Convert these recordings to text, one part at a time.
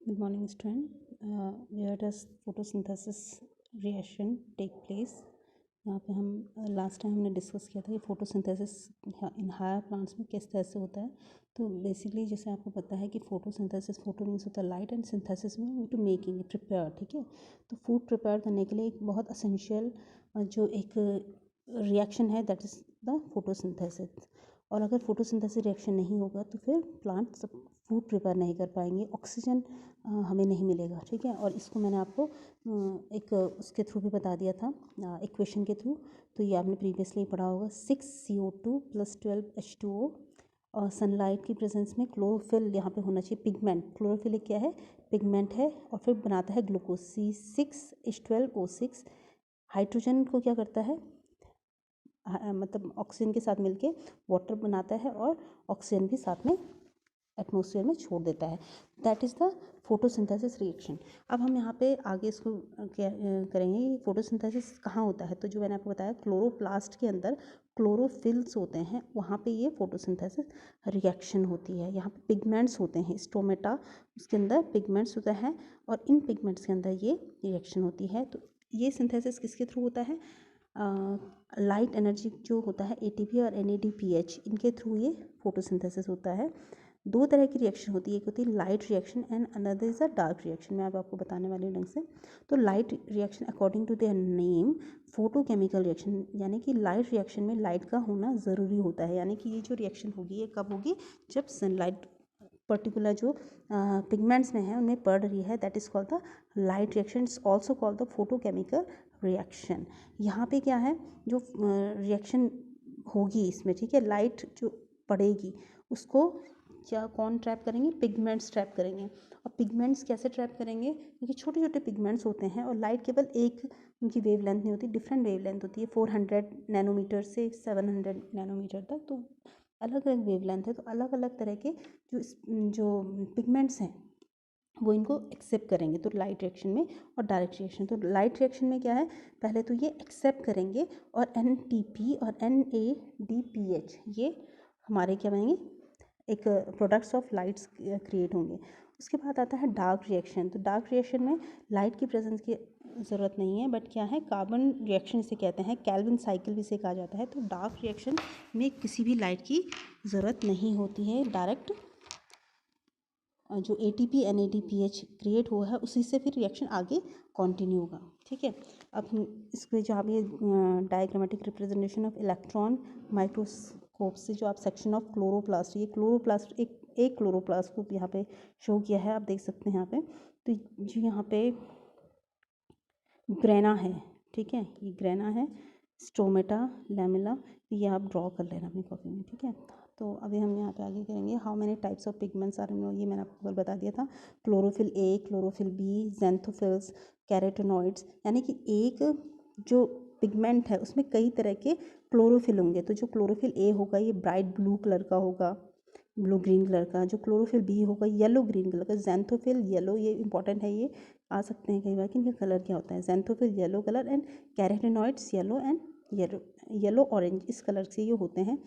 Good morning, student. Where does photosynthesis reaction take place? यहाँ पे हम लास्ट टाइम हमने डिस्कस किया था कि फोटोसिंथेसिस इन हायर प्लांट्स में किस तरह से होता है. तो बेसिकली जैसे आपको पता है कि फोटोसिंथेसिस, फोटो मीन्स होता है लाइट एंड सिंथेसिस में टू मेकिंग प्रिपेयर. ठीक है, तो फूड प्रिपेयर करने के लिए एक बहुत असेंशियल जो एक रिएक्शन है दैट इज़ द फोटोसिंथेसिस. और अगर फोटोसिंथेसिस रिएक्शन नहीं होगा तो फिर प्लांट सब फूड प्रिपेयर नहीं कर पाएंगे, ऑक्सीजन हमें नहीं मिलेगा. ठीक है, और इसको मैंने आपको एक उसके थ्रू भी बता दिया था, इक्वेशन के थ्रू. तो ये आपने प्रीवियसली पढ़ा होगा. 6CO2 + 12H2O और सनलाइट की प्रेजेंस में क्लोरोफिल यहाँ पे होना चाहिए. पिगमेंट, क्लोरोफिल क्या है? पिगमेंट है. और फिर बनाता है ग्लूकोज C6H12O6. हाइड्रोजन को क्या करता है? मतलब ऑक्सीजन के साथ मिलके वाटर बनाता है और ऑक्सीजन भी साथ में एटमॉस्फेयर में छोड़ देता है. That is the photosynthesis reaction. अब हम यहाँ पे आगे इसको क्या करेंगे, फोटोसिंथेसिस कहाँ होता है. तो जो मैंने आपको बताया क्लोरोप्लास्ट के अंदर क्लोरोफिल्स होते हैं, वहाँ पे ये फोटोसिंथेसिस रिएक्शन होती है. यहाँ पे पिगमेंट्स होते हैं, स्टोमेटा, उसके अंदर पिगमेंट्स होता है और इन पिगमेंट्स के अंदर ये रिएक्शन होती है. तो ये सिंथेसिस किसके थ्रू होता है? लाइट एनर्जी जो होता है ATP और NADPH, इनके थ्रू ये फोटोसिंथेसिस होता है. दो तरह की रिएक्शन होती है, एक होती है light reaction and another is a dark reaction. मैं अब आपको बताने वाली हूँ ढंग से. तो light reaction according to their name photochemical reaction, यानी कि लाइट रिएक्शन में लाइट का होना ज़रूरी होता है. यानी कि ये जो रिएक्शन होगी ये कब होगी? जब सनलाइट पर्टिकुलर जो पिगमेंट्स में है उनमें पड़ रही है. That is called the light reaction. It's also called the photochemical reaction. यहाँ पे क्या है, जो रिएक्शन होगी इसमें, ठीक है, लाइट जो पड़ेगी उसको क्या कौन ट्रैप करेंगे? पिगमेंट्स ट्रैप करेंगे. और पिगमेंट्स कैसे ट्रैप करेंगे? क्योंकि छोटे छोटे पिगमेंट्स होते हैं और लाइट केवल एक उनकी वेवलेंथ नहीं होती, डिफरेंट वेवलेंथ होती है. 400 नैनोमीटर से 700 नैनोमीटर तक. तो अलग अलग वेवलेंथ है. तो अलग अलग तरह के जो पिगमेंट्स हैं वो इनको एक्सेप्ट करेंगे. तो लाइट रिएक्शन में और डायरेक्ट रिएक्शन. तो लाइट रिएक्शन में क्या है, पहले तो ये एक्सेप्ट करेंगे और NTP और NADPH ये हमारे क्या बनेंगे? एक प्रोडक्ट्स ऑफ लाइट्स क्रिएट होंगे. उसके बाद आता है डार्क रिएक्शन. तो डार्क रिएक्शन में लाइट की प्रेजेंस की ज़रूरत नहीं है, बट क्या है, कार्बन रिएक्शन इसे कहते हैं, कैल्विन साइकिल भी इसे कहा जाता है. तो डार्क रिएक्शन में किसी भी लाइट की ज़रूरत नहीं होती है. डायरेक्ट जो ATP NADPH क्रिएट हुआ है उसी से फिर रिएक्शन आगे कंटिन्यू होगा. ठीक है, अब इसके जो आप ये diagrammatic representation of electron microscope से जो आप सेक्शन ऑफ क्लोरोप्लास्ट, ये क्लोरोप्लास्ट एक क्लोरोप्लास्ट को यहाँ पे शो किया है, आप देख सकते हैं यहाँ पे. तो जो यहाँ पे ग्रेना है, ठीक है, ये ग्रेना है, स्टोमेटा, लैमेला, ये आप ड्रॉ कर लेना अपनी कॉपी में. ठीक है, तो अभी हम यहाँ पे आगे करेंगे. How many types of pigments are in, ये मैंने आपको कल बता दिया था. Chlorophyll A, chlorophyll B, xanthophylls, carotenoids. यानी कि एक जो पिगमेंट है उसमें कई तरह के क्लोरोफिल होंगे. तो जो क्लोरोफिल A होगा ये ब्राइट ब्लू कलर का होगा, ब्लू ग्रीन कलर का. जो क्लोरोफिल B होगा येलो ग्रीन कलर का. ज़ैंथोफिल येलो, ये इंपॉर्टेंट है, ये आ सकते हैं कई बार कि इनका कलर क्या होता है. Xanthophyll yellow colour and carotenoids yellow and yellow orange, इस कलर से ये होते हैं.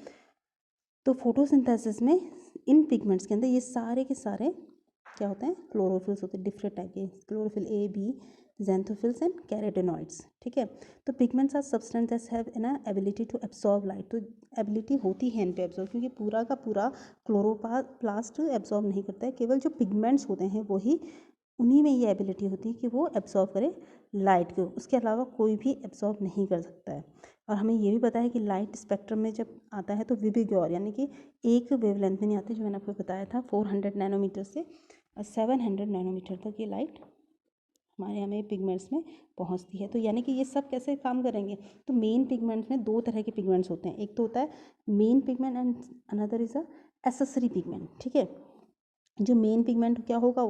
तो फोटोसिंथेसिस में इन पिगमेंट्स के अंदर ये सारे के सारे क्या होते हैं? क्लोरोफिल्स होते हैं, डिफरेंट टाइप के. Chlorophyll A, B, xanthophylls and carotenoids. ठीक है, तो pigments are substances have an ability to absorb light. तो एबिलिटी होती है इन पे एब्जॉर्ब, क्योंकि पूरा का पूरा क्लोरोप्लास्ट एब्जॉर्ब नहीं करता है, केवल जो पिगमेंट्स होते हैं वही, उन्हीं में ये एबिलिटी होती है कि वो एब्जॉर्ब करें लाइट को. उसके अलावा कोई भी एब्जॉर्ब नहीं कर सकता है. और हमें ये भी पता है कि लाइट स्पेक्ट्रम में जब आता है तो विबिग्योर, यानी कि एक वेवलेंथ में नहीं आती, जो मैंने आपको बताया था 400 नैनोमीटर से 700 नैनोमीटर तक ये लाइट हमारे हमें पिगमेंट्स में पहुंचती है. तो यानी कि ये सब कैसे काम करेंगे? तो मेन पिगमेंट्स में दो तरह के पिगमेंट्स होते हैं. एक तो होता है main pigment and another is a accessory pigment. ठीक है, जो मेन पिगमेंट क्या होगा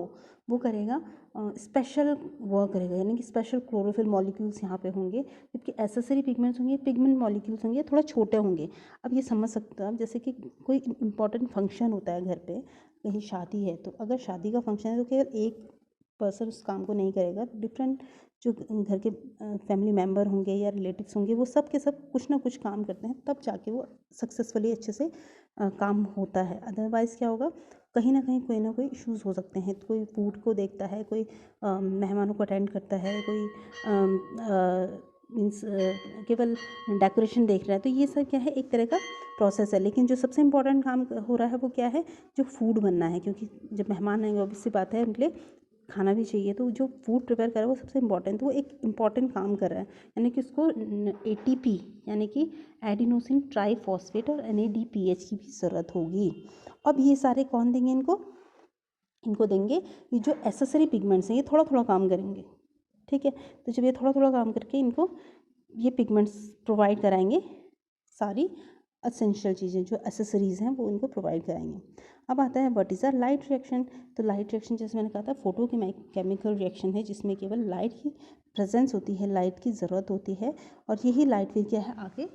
वो करेगा स्पेशल वर्क करेगा, यानी कि स्पेशल क्लोरोफिल मॉलिक्यूल्स यहाँ पे होंगे. जबकि एसेसरी पिगमेंट्स होंगे, पिगमेंट मॉलिक्यूल्स होंगे, थोड़ा छोटे होंगे. अब ये समझ सकते हो आप, जैसे कि कोई इंपॉर्टेंट फंक्शन होता है घर पे, कहीं शादी है, तो अगर शादी का फंक्शन है तो केवल एक पर्सन उस काम को नहीं करेगा. डिफरेंट जो घर के फैमिली मेम्बर होंगे या रिलेटिव्स होंगे वो सब के सब कुछ ना कुछ काम करते हैं, तब जाके वो सक्सेसफुली अच्छे से काम होता है. अदरवाइज़ क्या होगा, कहीं ना कोई इश्यूज़ हो सकते हैं। कोई फूड को देखता है, कोई मेहमानों को अटेंड करता है, कोई मीन्स केवल डेकोरेशन देख रहा है, तो ये सब क्या है, एक तरह का प्रोसेस है। लेकिन जो सबसे इम्पोर्टेंट काम हो रहा है वो क्या है, जो फूड बनना है, क्योंकि जब मेहमान आएंगे ऑब्वियस सी बात है उनके लिए खाना भी चाहिए, तो जो फूड प्रिपेयर कर रहा है वो सबसे इम्पॉर्टेंट, तो वो एक इम्पॉर्टेंट काम कर रहा है, यानी कि उसको ATP यानी कि एडिनोसिन ट्राईफॉस्फेट और NADPH की भी ज़रूरत होगी। अब ये सारे कौन देंगे इनको देंगे ये जो एसेसरी पिगमेंट्स हैं, ये थोड़ा थोड़ा काम करेंगे, ठीक है। तो जब ये थोड़ा थोड़ा काम करके इनको ये पिगमेंट्स प्रोवाइड कराएंगे, सारी असेंशियल चीज़ें जो एसेसरीज़ हैं वो इनको प्रोवाइड कराएंगे। अब आता है what is a light reaction. तो लाइट रिएक्शन जैसे मैंने कहा था फोटो केमिकल रिएक्शन है, जिसमें केवल लाइट की प्रेजेंस होती है, लाइट की ज़रूरत होती है, और यही लाइट फिर क्या है आगे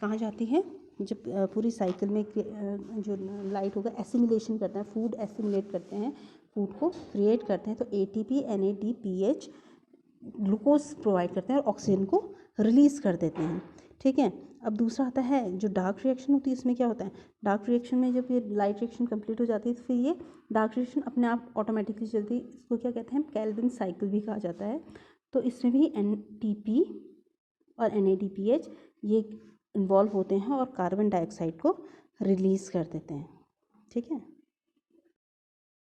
कहाँ जाती है, जब पूरी साइकिल में जो लाइट होगा एसिमिलेशन करता है, फूड एसिमिलेट करते हैं, फूड को क्रिएट करते हैं, तो ATP NADPH ग्लूकोज प्रोवाइड करते हैं और ऑक्सीजन को रिलीज़ कर देते हैं, ठीक है। अब दूसरा आता है जो डार्क रिएक्शन होती है, इसमें क्या होता है, डार्क रिएक्शन में जब ये लाइट रिएक्शन कंप्लीट हो जाती है तो फिर ये डार्क रिएक्शन अपने आप ऑटोमेटिकली चलती है, इसको क्या कहते हैं, कैल्विन साइकिल भी कहा जाता है। तो इसमें भी NTP और NADPH ये इन्वॉल्व होते हैं और कार्बन डाइऑक्साइड को रिलीज़ कर देते हैं, ठीक है।